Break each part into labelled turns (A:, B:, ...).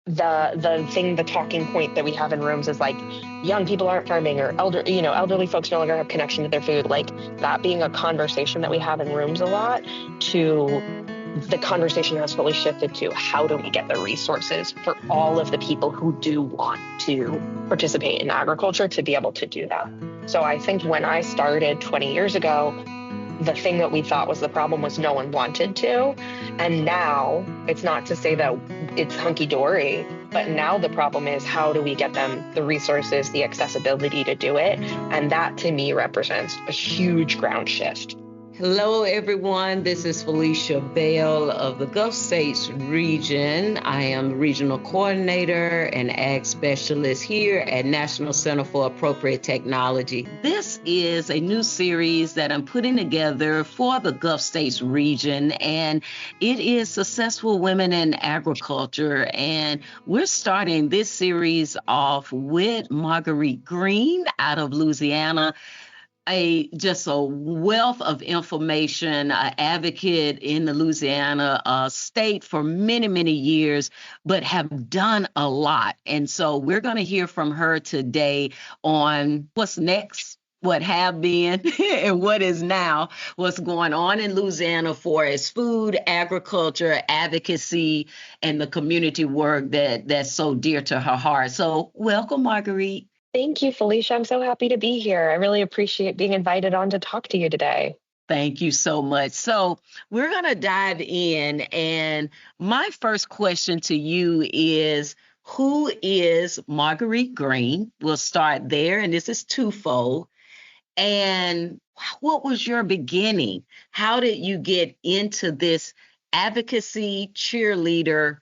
A: the talking point that we have in rooms is like young people aren't farming, or elderly folks no longer have connection to their food. Like that being a conversation that we have in rooms a lot, to the conversation has fully shifted to how do we get the resources for all of the people who do want to participate in agriculture to be able to do that. So I think when I started 20 years ago, the thing that we thought was the problem was no one wanted to. And now it's not to say that it's hunky-dory, but now the problem is how do we get them the resources, the accessibility to do it? And that to me represents a huge ground shift.
B: Hello, everyone. This is Felicia Bell of the Gulf States region. I am the regional coordinator and ag specialist here at National Center for Appropriate Technology. This is a new series that I'm putting together for the Gulf States region, and it is Successful Women in Agriculture. And we're starting this series off with Marguerite Green out of Louisiana. Just a wealth of information, advocate in the Louisiana state for many, many years, but have done a lot. And so we're going to hear from her today on what's next, what have been, and what is now, what's going on in Louisiana for its food, agriculture, advocacy, and the community work that's so dear to her heart. So welcome, Marguerite.
A: Thank you, Felicia. I'm so happy to be here. I really appreciate being invited on to talk to you today.
B: Thank you so much. So we're going to dive in. And my first question to you is, who is Marguerite Green? We'll start there. And this is twofold. And what was your beginning? How did you get into this advocacy cheerleader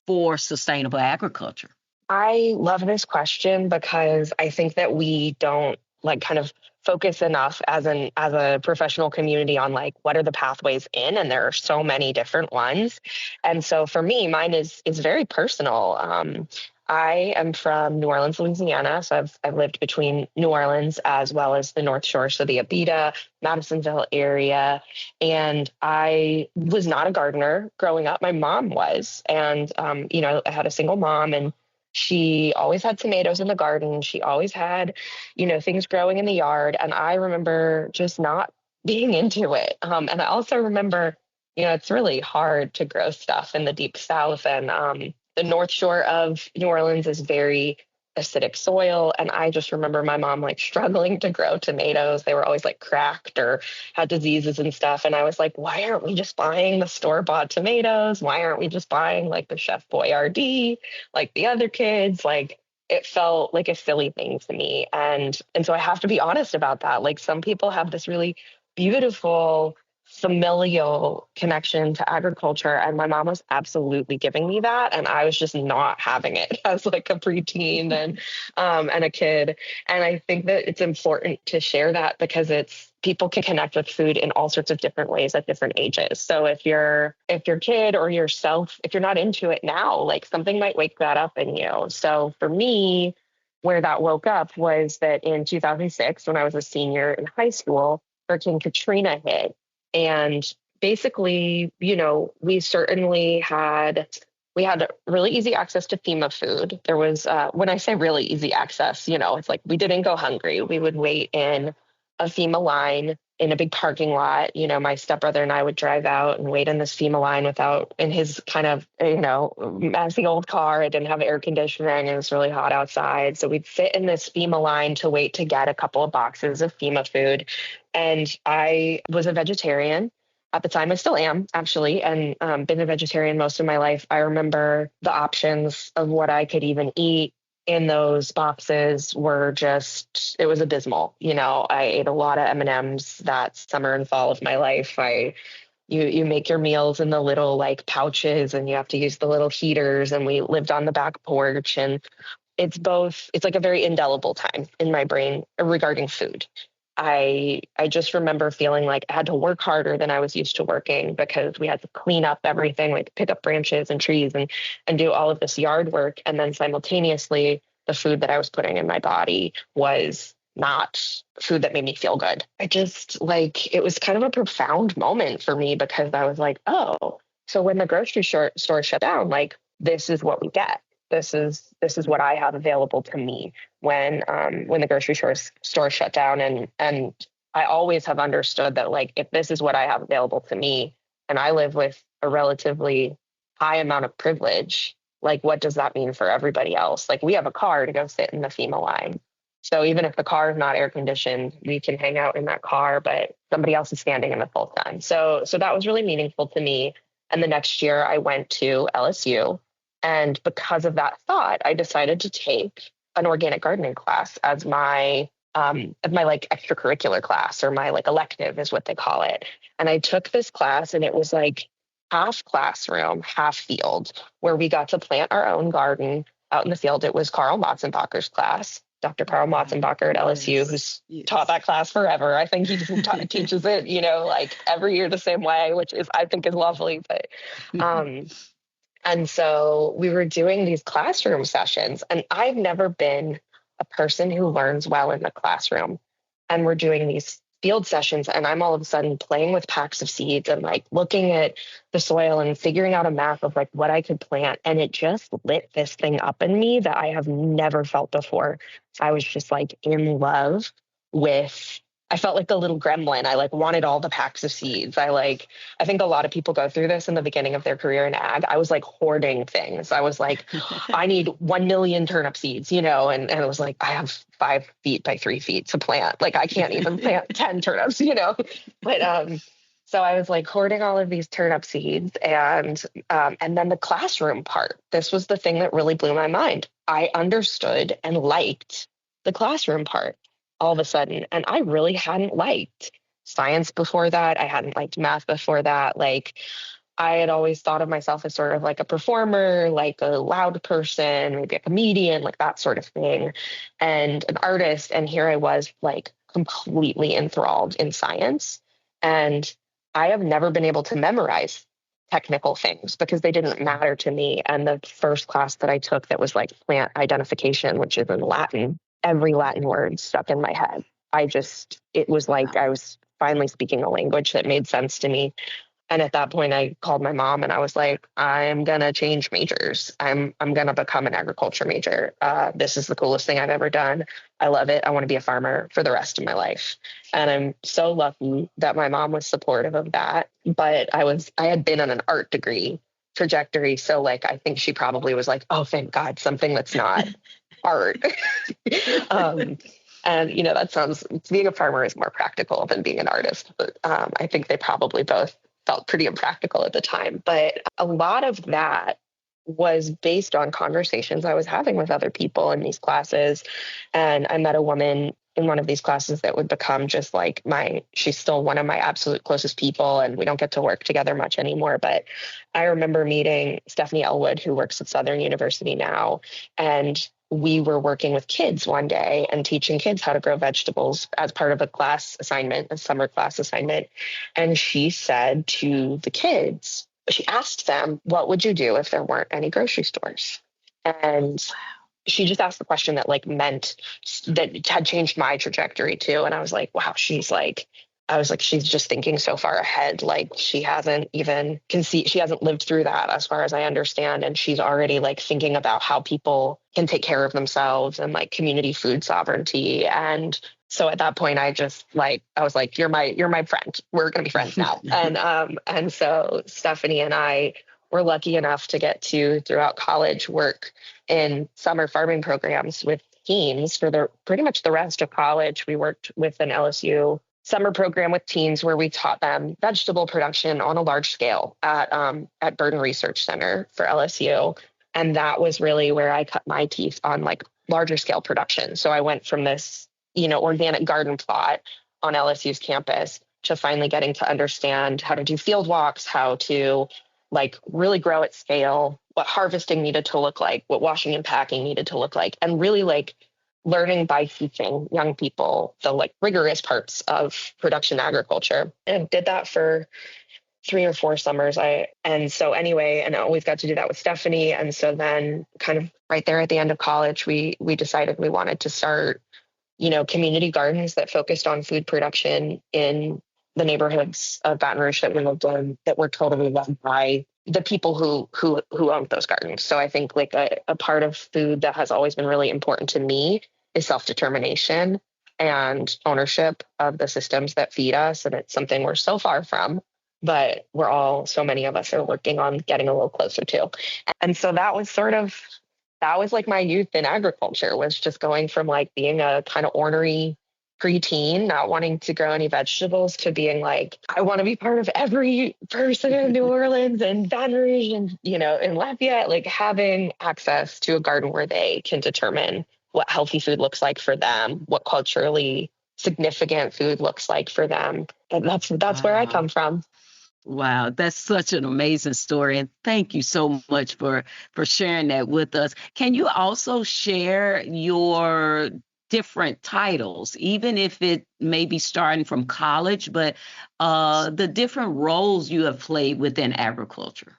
B: for sustainable agriculture?
A: I love this question because I think that we don't kind of focus enough as a professional community on what are the pathways in, and there are so many different ones. And so for me, mine is very personal. I am from New Orleans, Louisiana. So I've lived between New Orleans as well as the North Shore, so the Abita, Madisonville area. And I was not a gardener growing up. My mom was, and I had a single mom, and she always had tomatoes in the garden. She always had, things growing in the yard. And I remember just not being into it. And I also remember, it's really hard to grow stuff in the deep South. And the North Shore of New Orleans is very acidic soil. And I just remember my mom struggling to grow tomatoes. They were always cracked or had diseases and stuff. And I was like, why aren't we just buying the store-bought tomatoes? Why aren't we just buying the Chef Boyardee, like the other kids? It felt like a silly thing to me. And so I have to be honest about that. Some people have this really beautiful familial connection to agriculture, and my mom was absolutely giving me that, and I was just not having it as a preteen and a kid. And I think that it's important to share that because people can connect with food in all sorts of different ways at different ages. So if your kid or yourself, if you're not into it now, something might wake that up in you. So for me, where that woke up was that in 2006, when I was a senior in high school, Hurricane Katrina hit. And basically, we had really easy access to FEMA food. There was, when I say really easy access, it's we didn't go hungry. We would wait in a FEMA line in a big parking lot. My stepbrother and I would drive out and wait in this FEMA line in his kind of, messy old car. It didn't have air conditioning. It was really hot outside. So we'd sit in this FEMA line to wait to get a couple of boxes of FEMA food. And I was a vegetarian at the time. I still am, actually, and been a vegetarian most of my life. I remember the options of what I could even eat in those boxes were it was abysmal. I ate a lot of M&Ms that summer and fall of my life. You make your meals in the little pouches, and you have to use the little heaters, and we lived on the back porch, and it's a very indelible time in my brain regarding food. I just remember feeling like I had to work harder than I was used to working because we had to clean up everything, pick up branches and trees and do all of this yard work. And then simultaneously, the food that I was putting in my body was not food that made me feel good. It was kind of a profound moment for me because I was like, oh, so when the grocery store shut down, this is what we get. this is what I have available to me when the grocery store shut down. And I always have understood that, like, if this is what I have available to me, and I live with a relatively high amount of privilege, like, what does that mean for everybody else? Like, we have a car to go sit in the FEMA line. So even if the car is not air conditioned, we can hang out in that car, but somebody else is standing in the full sun. So that was really meaningful to me. And the next year I went to LSU. And because of that thought, I decided to take an organic gardening class as my like extracurricular class, or my like elective is what they call it. And I took this class, and it was like half classroom, half field, where we got to plant our own garden out in the field. It was Carl Motzenbacher's class. Dr. Carl Motzenbacher at LSU, who's taught that class forever. I think he teaches it, like every year the same way, which I think is lovely. But, and so we were doing these classroom sessions, and I've never been a person who learns well in the classroom. And we're doing these field sessions, and I'm all of a sudden playing with packs of seeds and like looking at the soil and figuring out a map of like what I could plant. And it just lit this thing up in me that I have never felt before. I was just like in love with, I felt like a little gremlin. I like wanted all the packs of seeds. I think a lot of people go through this in the beginning of their career in ag. I was like hoarding things. I was like, I need 1 million turnip seeds, and it was like, I have 5 feet by 3 feet to plant. Like, I can't even plant 10 turnips, but, so I was like hoarding all of these turnip seeds, and then the classroom part, this was the thing that really blew my mind. I understood and liked the classroom part all of a sudden. And I really hadn't liked science before that. I hadn't liked math before that. Like, I had always thought of myself as sort of like a performer, like a loud person, maybe a comedian, like that sort of thing, and an artist. And here I was like completely enthralled in science. And I have never been able to memorize technical things because they didn't matter to me. And the first class that I took that was like plant identification, which is in Latin, every Latin word stuck in my head. It was like I was finally speaking a language that made sense to me. And at that point, I called my mom and I was like, I'm going to change majors. I'm going to become an agriculture major. This is the coolest thing I've ever done. I love it. I want to be a farmer for the rest of my life. And I'm so lucky that my mom was supportive of that. But I had been on an art degree trajectory. So like, I think she probably was like, oh, thank God, something that's not art. And, that sounds, being a farmer is more practical than being an artist. But I think they probably both felt pretty impractical at the time. But a lot of that was based on conversations I was having with other people in these classes. And I met a woman in one of these classes that would become just like she's still one of my absolute closest people, and we don't get to work together much anymore. But I remember meeting Stephanie Elwood, who works at Southern University now. And we were working with kids one day and teaching kids how to grow vegetables as part of a summer class assignment. And she said to the kids, she asked them, what would you do if there weren't any grocery stores? And she just asked the question that like meant that had changed my trajectory too. And I was like, wow, she's just thinking so far ahead. Like, she hasn't lived through that as far as I understand. And she's already like thinking about how people can take care of themselves and like community food sovereignty. And so at that point, I was like, you're my friend. We're going to be friends now. And so Stephanie and I were lucky enough to get to, throughout college, work in summer farming programs with teens for pretty much the rest of college. We worked with an LSU summer program with teens where we taught them vegetable production on a large scale at Burden Research Center for LSU. And that was really where I cut my teeth on like larger scale production. So I went from this, organic garden plot on LSU's campus to finally getting to understand how to do field walks, how to like really grow at scale, what harvesting needed to look like, what washing and packing needed to look like, and really like learning by teaching young people the like rigorous parts of production agriculture. And did that for 3 or 4 summers. And I always got to do that with Stephanie. And so then kind of right there at the end of college, we decided we wanted to start, community gardens that focused on food production in the neighborhoods of Baton Rouge that we lived in, that were totally run by the people who own those gardens. So I think like a part of food that has always been really important to me is self-determination and ownership of the systems that feed us. And it's something we're so far from, but so many of us are working on getting a little closer to. And so that was like my youth in agriculture, was just going from like being a kind of ornery preteen, not wanting to grow any vegetables, to being like, I want to be part of every person in New Orleans and Baton Rouge and, in Lafayette, like having access to a garden where they can determine what healthy food looks like for them, what culturally significant food looks like for them. And that's where I come from.
B: Wow, that's such an amazing story. And thank you so much for sharing that with us. Can you also share your different titles, even if it may be starting from college, but the different roles you have played within agriculture?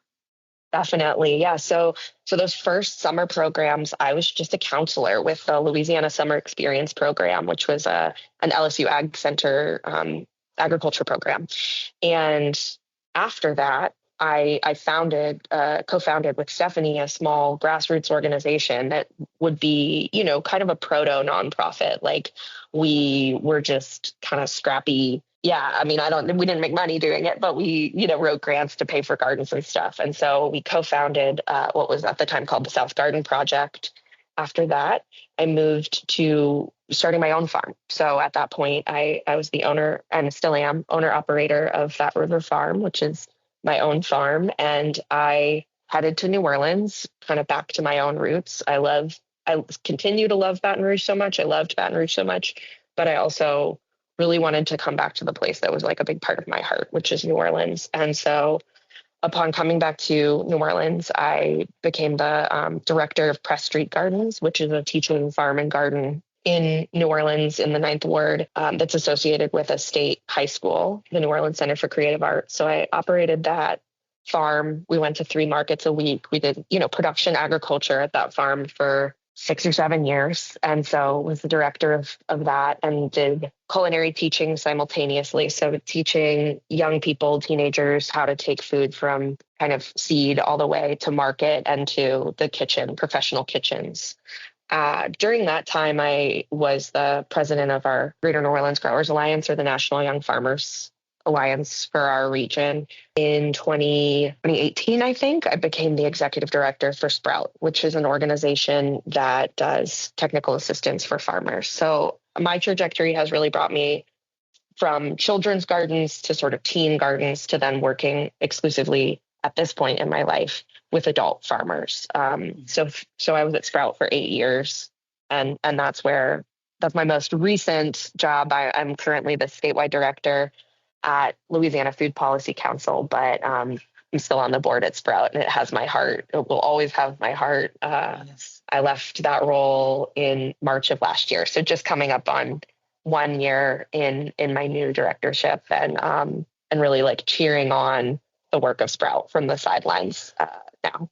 A: Definitely. Yeah. So those first summer programs, I was just a counselor with the Louisiana Summer Experience Program, which was an LSU Ag Center agriculture program. And after that, I co-founded with Stephanie, a small grassroots organization that would be, kind of a proto nonprofit. Like, we were just kind of scrappy. Yeah, I mean, we didn't make money doing it, but we, wrote grants to pay for gardens and stuff. And so we co-founded what was at the time called the South Garden Project. After that, I moved to starting my own farm. So at that point, I was the owner, and still am, owner operator of Fat River Farm, which is my own farm. And I headed to New Orleans, kind of back to my own roots. I continue to love Baton Rouge so much. I loved Baton Rouge so much, but I also really wanted to come back to the place that was like a big part of my heart, which is New Orleans. And so upon coming back to New Orleans, I became the director of Press Street Gardens, which is a teaching farm and garden in New Orleans in the Ninth Ward that's associated with a state high school, the New Orleans Center for Creative Arts. So I operated that farm. We went to 3 markets a week. We did, production agriculture at that farm for 6 or 7 years. And so was the director of that, and did culinary teaching simultaneously. So teaching young people, teenagers, how to take food from kind of seed all the way to market and to the kitchen, professional kitchens. During that time, I was the president of our Greater New Orleans Growers Alliance, or the National Young Farmers Alliance for our region. In 2018, I think, I became the executive director for Sprout, which is an organization that does technical assistance for farmers. So my trajectory has really brought me from children's gardens to sort of teen gardens to then working exclusively at this point in my life with adult farmers. So I was at Sprout for 8 years, and that's my most recent job. I'm currently the statewide director at Louisiana Food Policy Council, but I'm still on the board at Sprout, and it has my heart. It will always have my heart. Yes. I left that role in March of last year, so just coming up on 1 year in my new directorship, and really like cheering on the work of Sprout from the sidelines now.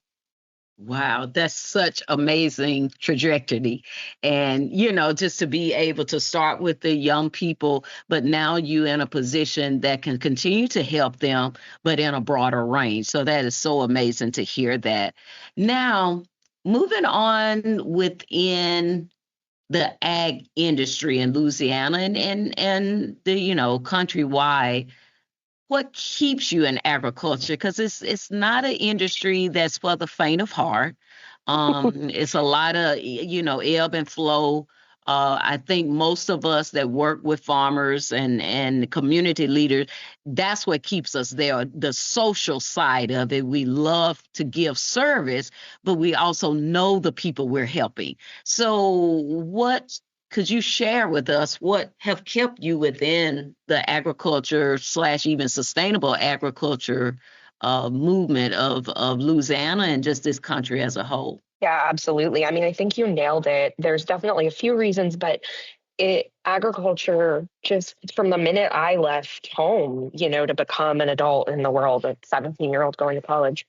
B: Wow, that's such amazing trajectory. And, just to be able to start with the young people, but now you in a position that can continue to help them, but in a broader range. So that is so amazing to hear that. Now, moving on within the ag industry in Louisiana and the, countrywide, what keeps you in agriculture? Because it's not an industry that's for the faint of heart. It's a lot of, ebb and flow. I think most of us that work with farmers and community leaders, that's what keeps us there. The social side of it, we love to give service, but we also know the people we're helping. So what could you share with us what have kept you within the agriculture / even sustainable agriculture movement of Louisiana and just this country as a whole?
A: Yeah, absolutely. I mean, I think you nailed it. There's definitely a few reasons, but agriculture, just from the minute I left home, to become an adult in the world, a 17-year-old going to college,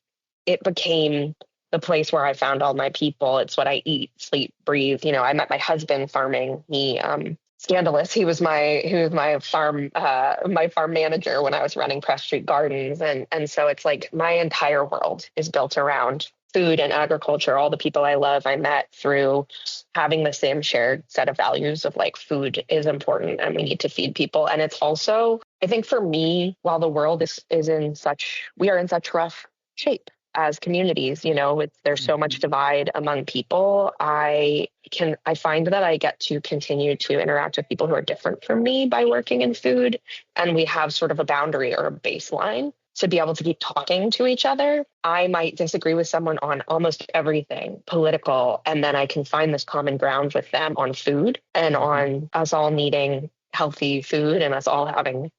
A: it became the place where I found all my people. It's what I eat, sleep, breathe. I met my husband farming. He scandalous. He was my farm manager when I was running Press Street Gardens, and so it's like my entire world is built around food and agriculture. All the people I love, I met through having the same shared set of values of like food is important and we need to feed people. And it's also, I think for me, while the world is we are in such rough shape as communities, there's so much divide among people. I find that I get to continue to interact with people who are different from me by working in food. And we have sort of a boundary or a baseline to be able to keep talking to each other. I might disagree with someone on almost everything political, and then I can find this common ground with them on food and on us all needing healthy food and us all having,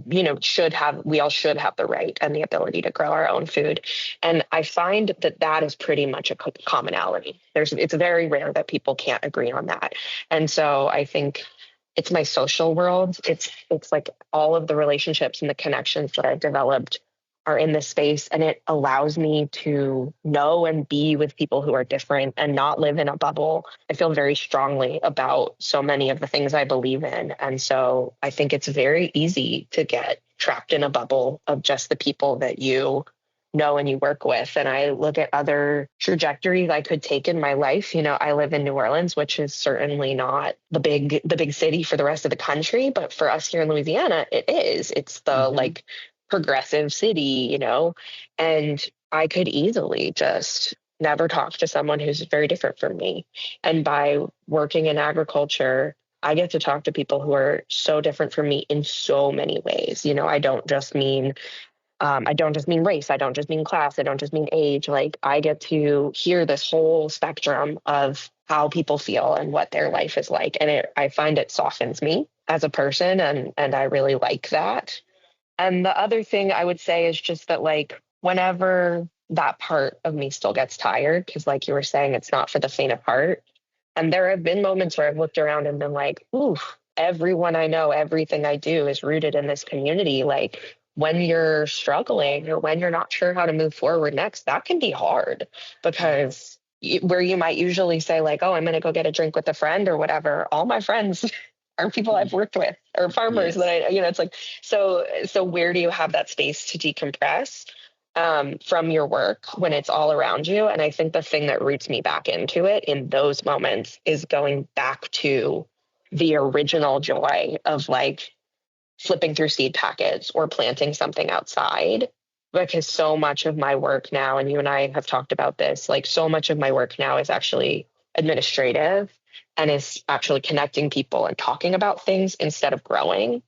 A: we all should have the right and the ability to grow our own food. And I find that is pretty much a commonality. It's very rare that people can't agree on that. And so I think it's my social world. It's like all of the relationships and the connections that I've developed are in this space, and it allows me to know and be with people who are different and not live in a bubble. I feel very strongly about so many of the things I believe in. And so I think it's very easy to get trapped in a bubble of just the people that you know and you work with. And I look at other trajectories I could take in my life. I live in New Orleans, which is certainly not the big city for the rest of the country, but for us here in Louisiana, it is. It's the like progressive city, and I could easily just never talk to someone who's very different from me. And by working in agriculture, I get to talk to people who are so different from me in so many ways. I don't just mean race. I don't just mean class. I don't just mean age. Like I get to hear this whole spectrum of how people feel and what their life is like. And I find it softens me as a person. And I really like that. And the other thing I would say is just that like whenever that part of me still gets tired, because like you were saying, it's not for the faint of heart. And there have been moments where I've looked around and been like, ooh, everyone I know, everything I do is rooted in this community. Like when you're struggling or when you're not sure how to move forward next, that can be hard because where you might usually say like, oh, I'm going to go get a drink with a friend or whatever. All my friends are people I've worked with or farmers that it's like, so where do you have that space to decompress from your work when it's all around you? And I think the thing that roots me back into it in those moments is going back to the original joy of like flipping through seed packets or planting something outside, because so much of my work now, and you and I have talked about this, like so much of my work now is actually administrative and is actually connecting people and talking about things instead of growing.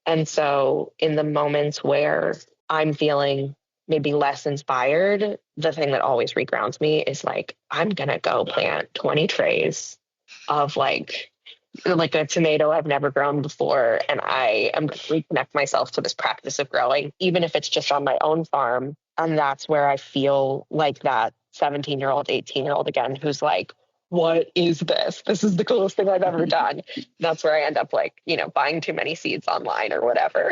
A: And so in the moments where I'm feeling maybe less inspired, the thing that always regrounds me is like, I'm going to go plant 20 trays of like a tomato I've never grown before. And I am going to reconnect myself to this practice of growing, even if it's just on my own farm. And that's where I feel like that 17-year-old, 18-year-old again, who's like, what is this? This is the coolest thing I've ever done. That's where I end up like, buying too many seeds online or whatever.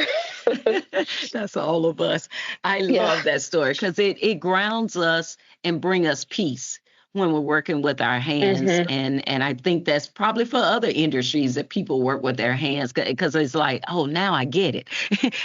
B: That's all of us. I love that story because it grounds us and bring us peace when we're working with our hands. And I think that's probably for other industries that people work with their hands because it's like, oh, now I get it.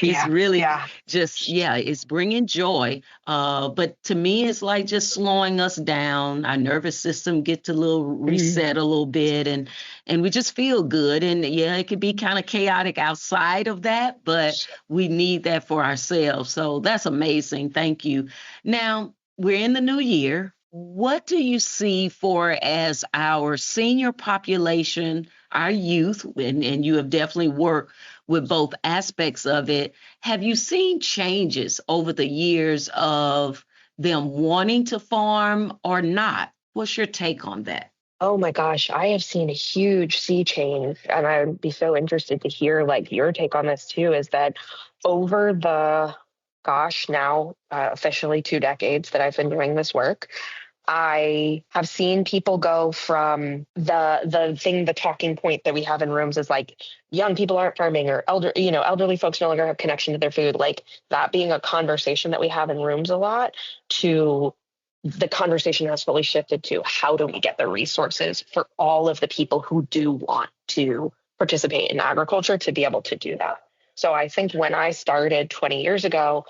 B: It's really just, it's bringing joy. But to me, it's like just slowing us down. Our nervous system gets a little reset a little bit and we just feel good. And it could be kind of chaotic outside of that, but we need that for ourselves. So that's amazing. Thank you. Now, we're in the new year. What do you see for as our senior population, our youth, and you have definitely worked with both aspects of it. Have you seen changes over the years of them wanting to farm or not? What's your take on that?
A: Oh my gosh, I have seen a huge sea change, and I would be so interested to hear like your take on this too, is that over the now officially 2 decades that I've been doing this work, I have seen people go from the talking point that we have in rooms is like young people aren't farming or elderly folks no longer have connection to their food, like that being a conversation that we have in rooms a lot, to the conversation has fully shifted to how do we get the resources for all of the people who do want to participate in agriculture to be able to do that. So I think when I started 20 years ago,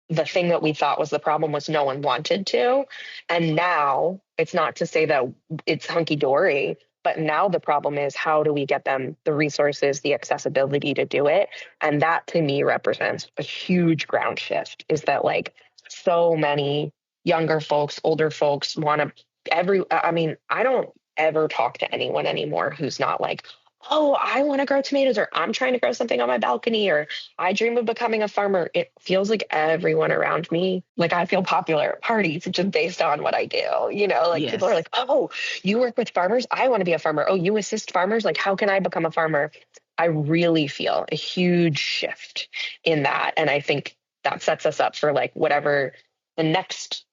A: the thing that we thought was the problem was no one wanted to. And now it's not to say that it's hunky dory, but now the problem is how do we get them the resources, the accessibility to do it? And that to me represents a huge ground shift is that like so many younger folks, older folks want to I don't ever talk to anyone anymore who's not like, oh, I want to grow tomatoes, or I'm trying to grow something on my balcony, or I dream of becoming a farmer. It feels like everyone around me, like I feel popular at parties just based on what I do. Like people are
B: Yes.
A: like, oh, you work with farmers? I want to be a farmer. Oh, you assist farmers? Like, how can I become a farmer? I really feel a huge shift in that. And I think that sets us up for like whatever the next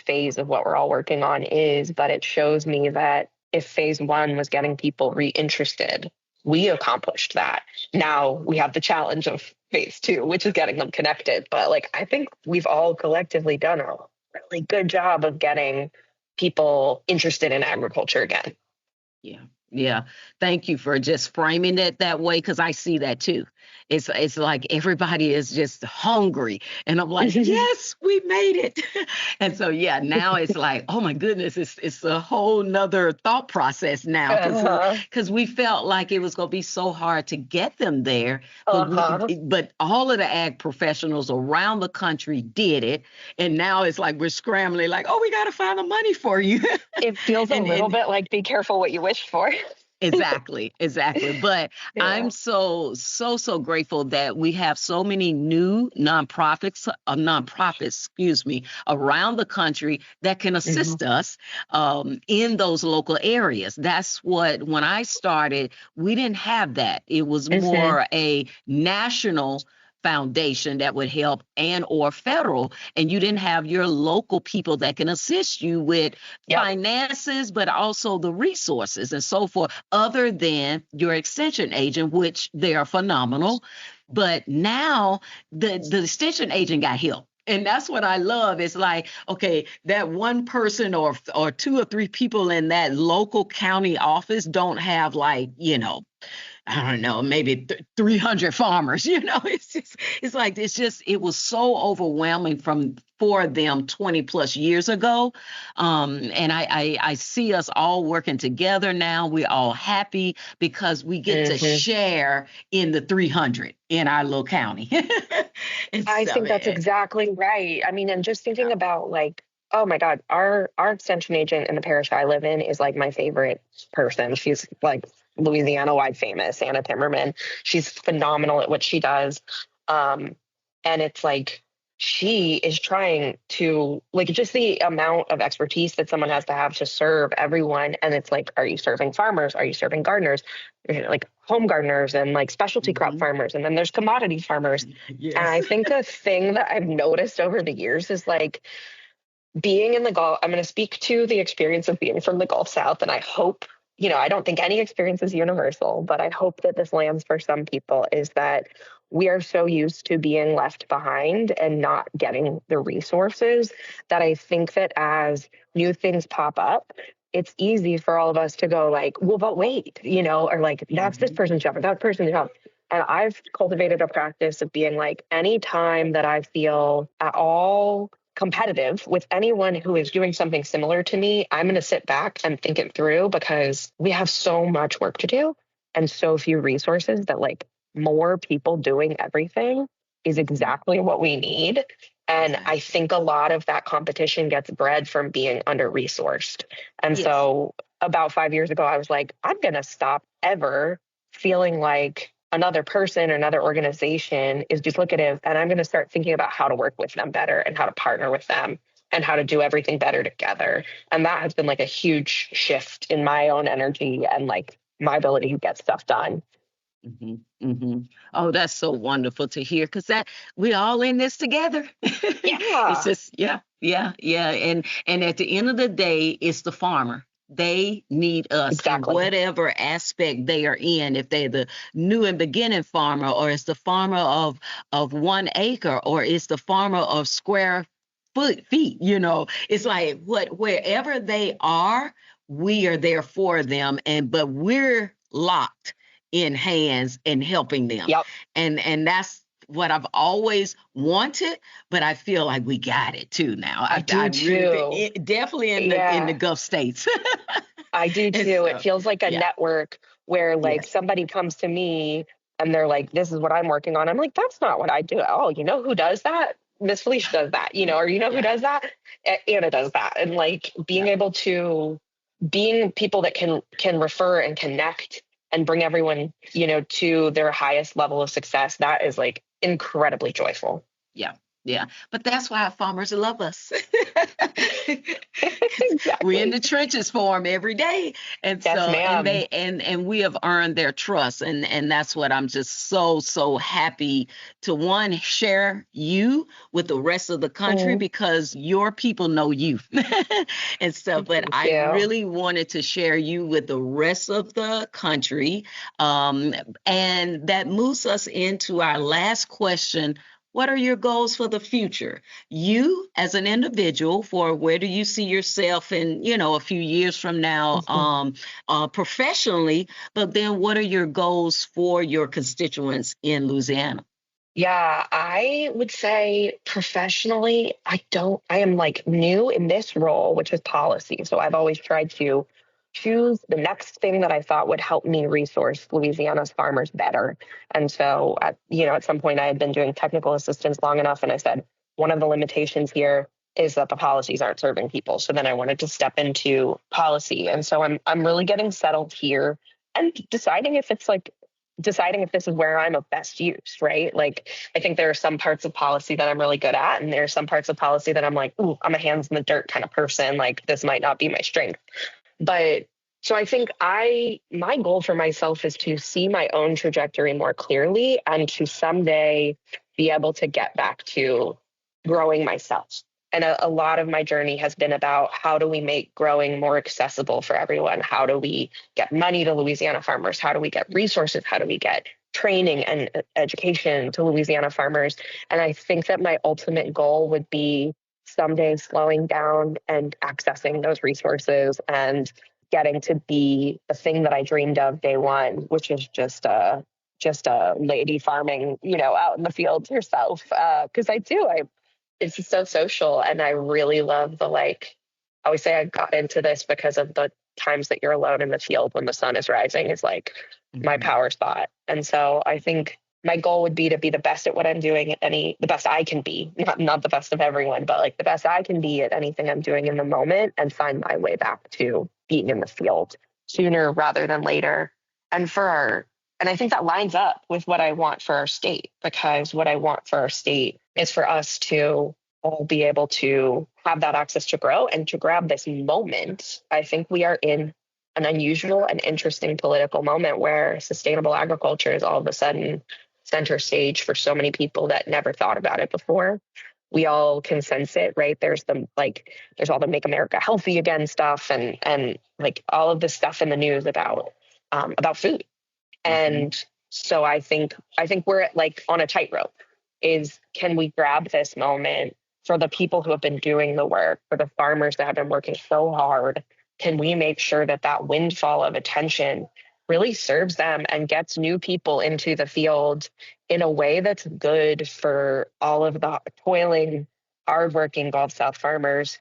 A: phase of what we're all working on is. But it shows me that if phase one was getting people reinterested, we accomplished that. Now we have the challenge of phase two, which is getting them connected. But like, I think we've all collectively done a really good job of getting people interested in agriculture again.
B: Yeah. Yeah. Thank you for just framing it that way, because I see that too. It's like everybody is just hungry. And I'm like, yes, we made it. And so, yeah, now it's like, oh my goodness, it's a whole nother thought process now, because we felt like it was going to be so hard to get them there. But all of the ag professionals around the country did it. And now it's like we're scrambling like, oh, we got to find the money for you.
A: It feels a little bit like be careful what you wish for.
B: Exactly. But yeah. I'm so grateful that we have so many new nonprofits, around the country that can assist us in those local areas. That's what, when I started, we didn't have that. It was more a national foundation that would help and or federal, and you didn't have your local people that can assist you with finances, but also the resources and so forth, other than your extension agent, which they are phenomenal. But now the extension agent got help. And that's what I love. It's like, okay, that one person or two or three people in that local county office don't have like, I don't know, maybe 300 farmers, it was so overwhelming for them 20 plus years ago. And I see us all working together now. We're all happy because we get to share in the 300 in our little county.
A: I think that's exactly right. I mean, and just thinking about like, oh my God, our extension agent in the parish I live in is like my favorite person. She's like Louisiana-wide famous, Anna Timmerman. She's phenomenal at what she does. And it's like, she is trying to, like, just the amount of expertise that someone has to have to serve everyone. And it's like, are you serving farmers? Are you serving gardeners? Like home gardeners and like specialty crop farmers. And then there's commodity farmers. Yes. And I think a thing that I've noticed over the years is like, being in the Gulf, I'm going to speak to the experience of being from the Gulf South. And I hope, I don't think any experience is universal, but I hope that this lands for some people is that we are so used to being left behind and not getting the resources that I think that as new things pop up, it's easy for all of us to go like, well, but wait, or like, that's this person's job or that person's job. And I've cultivated a practice of being like, anytime that I feel at all competitive with anyone who is doing something similar to me, I'm going to sit back and think it through, because we have so much work to do and so few resources that like more people doing everything is exactly what we need. And I think a lot of that competition gets bred from being under-resourced. And so about 5 years ago, I was like, I'm going to stop ever feeling like another person or another organization is duplicative. And I'm going to start thinking about how to work with them better and how to partner with them and how to do everything better together. And that has been like a huge shift in my own energy and like my ability to get stuff done.
B: Oh, that's so wonderful to hear, because that we all in this together. It's just, yeah. And at the end of the day, it's the farmer. They need us in whatever aspect they are in. If they're the new and beginning farmer, or it's the farmer of 1 acre, or it's the farmer of square feet, it's like wherever they are, we are there for them. But we're locked in hands and helping them.
A: Yep.
B: And that's what I've always wanted, but I feel like we got it too now.
A: I do too.
B: Definitely in the Gulf states.
A: I do too.
B: So,
A: it feels like a network where like somebody comes to me and they're like, this is what I'm working on. I'm like, that's not what I do. Oh, you know who does that? Miss Felicia does that, you know, or you know who does that? Anna does that. And like being able to being people that can refer and connect and bring everyone, you know, to their highest level of success, that is like incredibly joyful.
B: Yeah. Yeah. But that's why farmers love us.
A: Exactly.
B: We're in the trenches for them every day. And
A: yes,
B: so,
A: ma'am.
B: and we have earned their trust. And that's what I'm just so happy to, one, share you with the rest of the country because your people know you and stuff. But I really wanted to share you with the rest of the country. And that moves us into our last question. What are your goals for the future? You as an individual, for where do you see yourself in, you know, a few years from now, professionally, but then what are your goals for your constituents in Louisiana?
A: Yeah, I would say professionally, I am like new in this role, which is policy. So I've always tried to choose the next thing that I thought would help me resource Louisiana's farmers better. And so at some point I had been doing technical assistance long enough. And I said, one of the limitations here is that the policies aren't serving people. So then I wanted to step into policy. And so I'm really getting settled here and deciding if this is where I'm of best use, right? Like, I think there are some parts of policy that I'm really good at, and there are some parts of policy that I'm like, ooh, I'm a hands in the dirt kind of person. Like, this might not be my strength. But so I think my goal for myself is to see my own trajectory more clearly and to someday be able to get back to growing myself. And a lot of my journey has been about how do we make growing more accessible for everyone? How do we get money to Louisiana farmers? How do we get resources? How do we get training and education to Louisiana farmers? And I think that my ultimate goal would be someday slowing down and accessing those resources and getting to be the thing that I dreamed of day one, which is just a lady farming, out in the fields herself. Because it's just so social. And I really love I always say I got into this because of the times that you're alone in the field when the sun is rising is like my power spot. And so I think my goal would be to be the best at what I'm doing the best I can be, not the best of everyone, but like the best I can be at anything I'm doing in the moment and find my way back to being in the field sooner rather than later. And I think that lines up with what I want for our state, because what I want for our state is for us to all be able to have that access to grow and to grab this moment. I think we are in an unusual and interesting political moment where sustainable agriculture is all of a sudden center stage for so many people that never thought about it before. We all can sense it, right? There's all the Make America Healthy Again stuff and like all of this stuff in the news about food. And so I think we're like on a tightrope. Can we grab this moment for the people who have been doing the work, for the farmers that have been working so hard? Can we make sure that windfall of attention really serves them and gets new people into the field in a way that's good for all of the toiling, hardworking Gulf South farmers?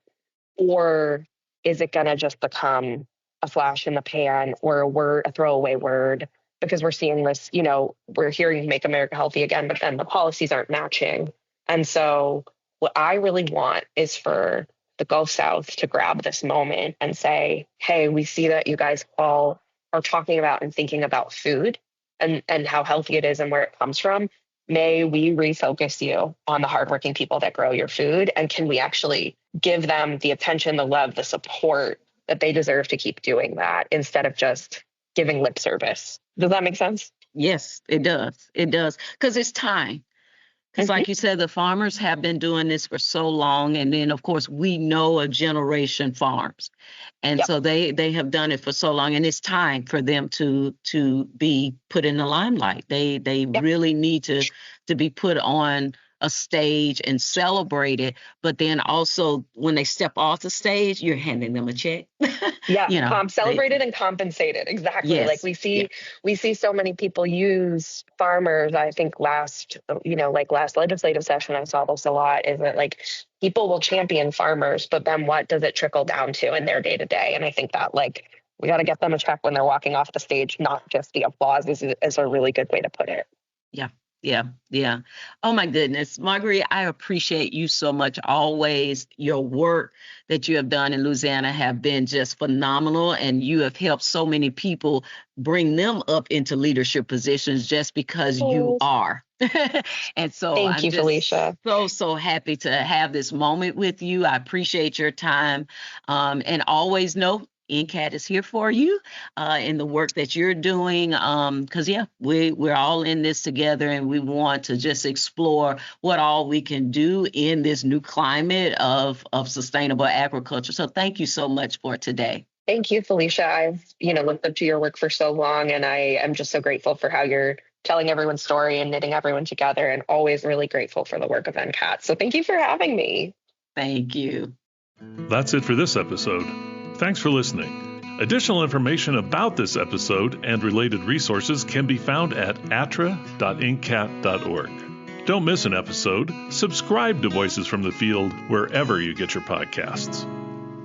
A: Or is it going to just become a flash in the pan or a throwaway word? Because we're seeing this, we're hearing Make America Healthy Again, but then the policies aren't matching. And so what I really want is for the Gulf South to grab this moment and say, hey, we see that you guys all are talking about and thinking about food and how healthy it is and where it comes from. May we refocus you on the hardworking people that grow your food? And can we actually give them the attention, the love, the support that they deserve to keep doing that instead of just giving lip service? Does that make sense?
B: Yes, it does. It does. Because it's time. Because like you said, the farmers have been doing this for so long. And then, of course, we know a generation farms. And so they have done it for so long. And it's time for them to be put in the limelight. They really need to be put on a stage and celebrated. But then also when they step off the stage, you're handing them a check.
A: Yeah,
B: you know,
A: celebrated and compensated. Exactly. Like
B: yes,
A: we see so many people use farmers. I think last legislative session, I saw this a lot, is that like people will champion farmers, but then what does it trickle down to in their day to day? And I think that like we got to get them a check when they're walking off the stage, not just the applause is a really good way to put it.
B: Yeah. Yeah. Yeah. Oh, my goodness. Marguerite, I appreciate you so much. Always your work that you have done in Louisiana have been just phenomenal. And you have helped so many people bring them up into leadership positions just because you are. And so
A: Thank you, Felicia.
B: So happy to have this moment with you. I appreciate your time. And always know NCAT is here for you in the work that you're doing. Because, we're all in this together, and we want to just explore what all we can do in this new climate of sustainable agriculture. So thank you so much for today.
A: Thank you, Felicia. I've, looked up to your work for so long, and I am just so grateful for how you're telling everyone's story and knitting everyone together, and always really grateful for the work of NCAT. So thank you for having me.
B: Thank you.
C: That's it for this episode. Thanks for listening. Additional information about this episode and related resources can be found at atra.ncat.org. Don't miss an episode. Subscribe to Voices from the Field wherever you get your podcasts.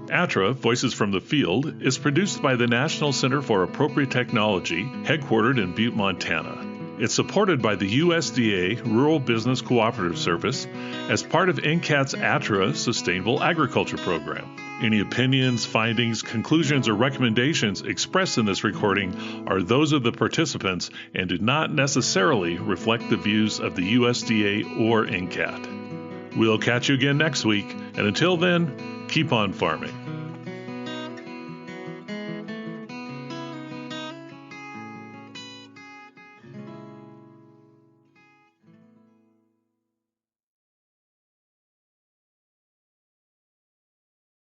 C: ATRA, Voices from the Field, is produced by the National Center for Appropriate Technology, headquartered in Butte, Montana. It's supported by the USDA Rural Business Cooperative Service as part of NCAT's ATRA Sustainable Agriculture Program. Any opinions, findings, conclusions, or recommendations expressed in this recording are those of the participants and do not necessarily reflect the views of the USDA or NCAT. We'll catch you again next week, and until then, keep on farming.